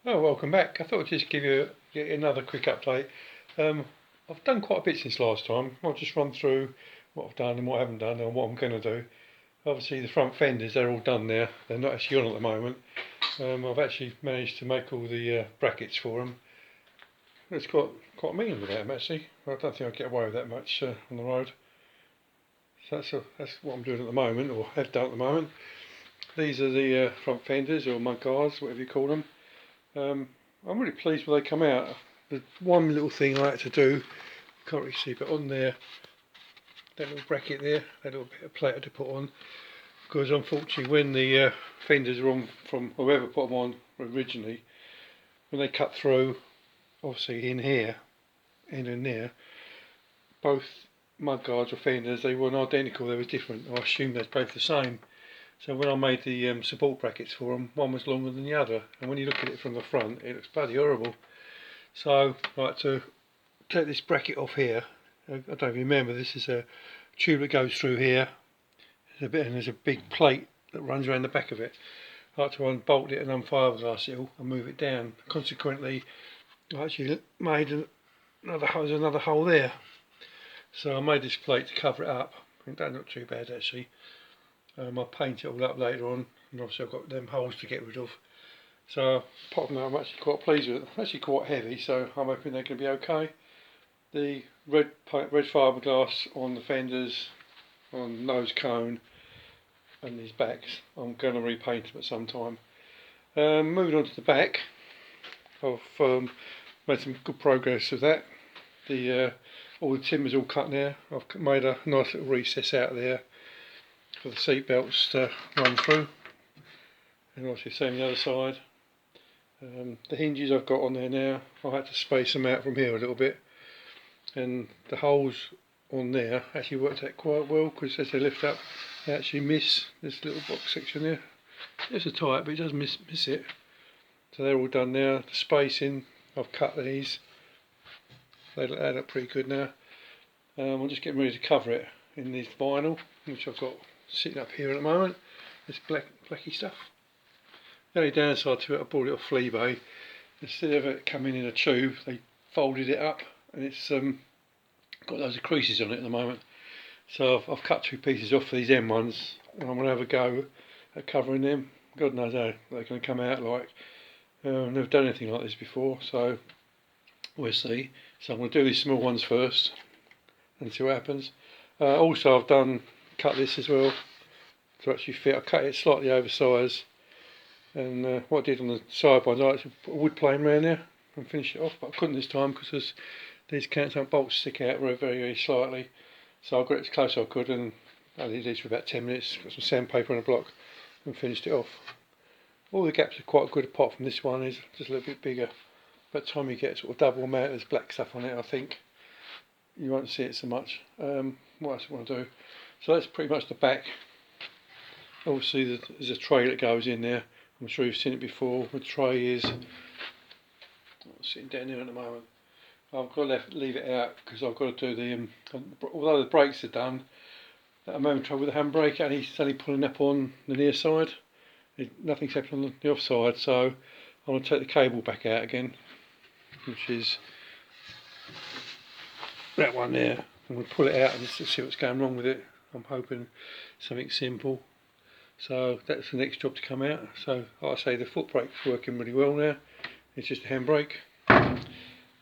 Oh, welcome back. I thought I'd just give you another quick update. Um, I've done quite a bit since last time. I'll just run through what I've done and what I haven't done and what I'm going to do. Obviously, the front fenders, they're all done now. They're not actually on at the moment. I've actually managed to make all the brackets for them. It's quite a mean without them, actually. I don't think I'll get away with that much on the road. So that's what I'm doing at the moment, or have done at the moment. These are the front fenders, or mud guards, whatever you call them. Um, I'm really pleased when they come out. The one little thing I had to do, can't really see, but on there, that little bracket there, that little bit of plate to put on, because unfortunately when the fenders are on from whoever put them on originally, when they cut through, obviously in here and in there, both mudguards or fenders, they weren't identical, they were different. I assumed they're both the same. So when I made the support brackets for them, one was longer than the other, and when you look at it from the front, it looks bloody horrible. So I like to take this bracket off here. I don't remember, this is a tube that goes through here. There's a big plate that runs around the back of it. I like to unbolt it and unfiberglass it all and move it down. Consequently, I actually made another hole there. So I made this plate to cover it up. It don't look too bad actually. I'll paint it all up later on, and obviously I've got them holes to get rid of. So apart from that, I'm actually quite pleased with it. They're actually quite heavy, so I'm hoping they're going to be okay. The red fiberglass on the fenders, on nose cone and these backs, I'm going to repaint them at some time. Moving on to the back, I've made some good progress with that. All the timber's all cut now. I've made a nice little recess out there for the seat belts to run through, and obviously same the other side. The hinges I've got on there now, I had to space them out from here a little bit, and the holes on there actually worked out quite well, because as they lift up they actually miss this little box section there. It's a tight, but it does miss it. So they're all done now. The spacing, I've cut these, they look pretty good now. I'm just getting ready to cover it in this vinyl, which I've got sitting up here at the moment, this blacky stuff. The only downside to it, I bought it off Fleabay. Instead of it coming in a tube, they folded it up, and it's got loads of creases on it at the moment. So I've cut two pieces off for these M ones, and I'm going to have a go at covering them. God knows how they're going to come out like. I've never done anything like this before, so we'll see. So I'm going to do these small ones first and see what happens. Also, I've cut this as well to actually fit. I cut it slightly oversized, and what I did on the side ones, I actually put a wood plane around there and finish it off, but I couldn't this time because these countersunk bolts stick out very slightly. So I got it as close as I could, and I did this for about 10 minutes, got some sandpaper on a block and finished it off. All the gaps are quite good, apart from this one is just a little bit bigger. By the time you get sort of double amount, there's black stuff on it, I think you won't see it so much. What else do I want to do? So that's pretty much the back. Obviously there's a tray that goes in there. I'm sure you've seen it before. The tray is sitting down there at the moment. I've got to leave it out because I've got to do although the brakes are done, I'm having trouble with the handbrake, and it's only pulling up on the near side. Nothing's happening on the off side, so I'm going to take the cable back out again, which is that one there. I'm going to pull it out and just see what's going wrong with it. I'm hoping something simple. So that's the next job to come out. So like I say, the foot brake's working really well now. It's just a handbrake.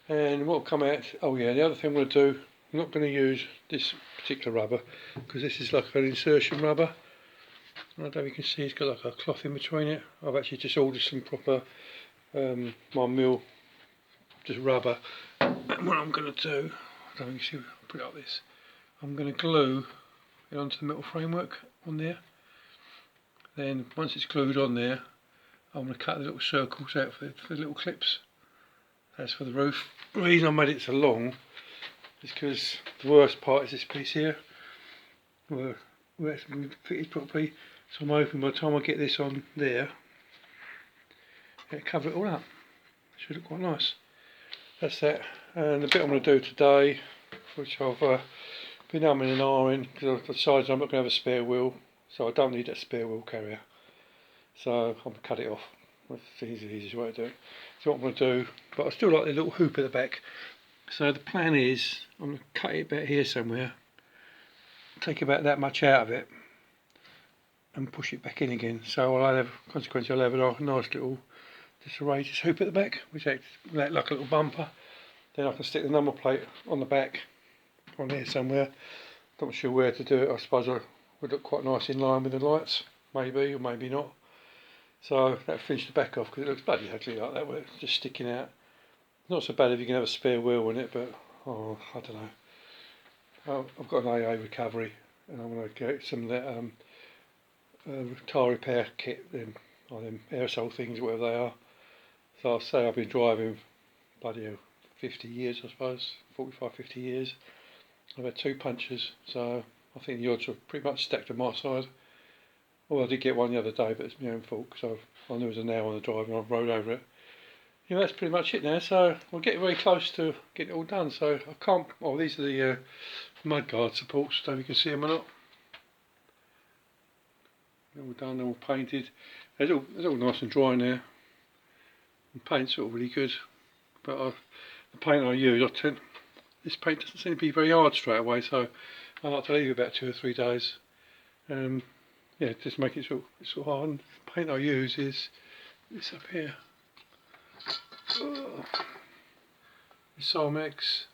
And what will come out, oh yeah, the other thing I'm going to do, I'm not going to use this particular rubber because this is like an insertion rubber. I don't know if you can see, it's got like a cloth in between it. I've actually just ordered some proper 1 mil just rubber. And what I'm going to do, I don't know if you see, I'll put it like this. I'm going to glue it onto the metal framework on there. Then once it's glued on there, I'm going to cut the little circles out for the little clips. That's for the roof. The reason I made it so long is because the worst part is this piece here, where it's fitted properly. So I'm hoping by the time I get this on there, it'll cover it all up. It should look quite nice. That's that. And the bit I'm going to do today, which I've been umming and ahhing, because I've decided I'm not going to have a spare wheel, so I don't need a spare wheel carrier. So I'm going to cut it off. That's the easiest way to do it. So what I'm going to do, but I still like the little hoop at the back. So the plan is, I'm going to cut it about here somewhere, take about that much out of it, and push it back in again. So consequently I'll have a nice little outrageous hoop at the back, which acts like a little bumper. Then I can stick the number plate on the back, on here somewhere. Not sure where to do it. I suppose it would look quite nice in line with the lights, maybe or maybe not. So that'll finish the back off because it looks bloody ugly like that, where it's just sticking out. Not so bad if you can have a spare wheel in it, but I don't know. I've got an AA recovery, and I'm going to get some of that tyre repair kit, them aerosol things, whatever they are. So I'll say I've been driving bloody hell, 50 years, I suppose, 45, 50 years. I've had 2 punctures, so I think the odds are pretty much stacked on my side. Well, I did get one the other day, but it's my own fault because I knew there was a nail on the drive and I rode over it. Yeah, that's pretty much it now, so we're getting very close to getting it all done. So I can't, these are the mudguard supports, don't know if you can see them or not. They're all done, they're all painted. It's all nice and dry now. The paint's all really good, but the paint I use, this paint doesn't seem to be very hard straight away, so I like to leave it about 2 or 3 days. Yeah, just make it sort of hard. And the paint I use is this up here. Solmex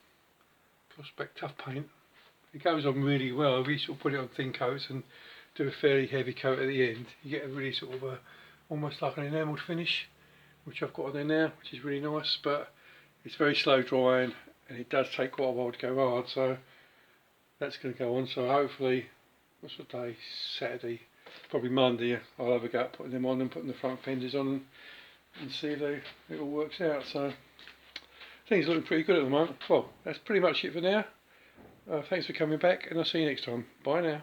Prospect Tough Paint. It goes on really well. If you sort of put it on thin coats and do a fairly heavy coat at the end, you get a really sort of almost like an enamelled finish, which I've got on there now, which is really nice. But it's very slow drying, and it does take quite a while to go hard. So that's going to go on. So hopefully, what's the day? Saturday, probably Monday. I'll have a go at putting them on and putting the front fenders on and see if it all works out. So things are looking pretty good at the moment. Well, that's pretty much it for now. Thanks for coming back, and I'll see you next time. Bye now.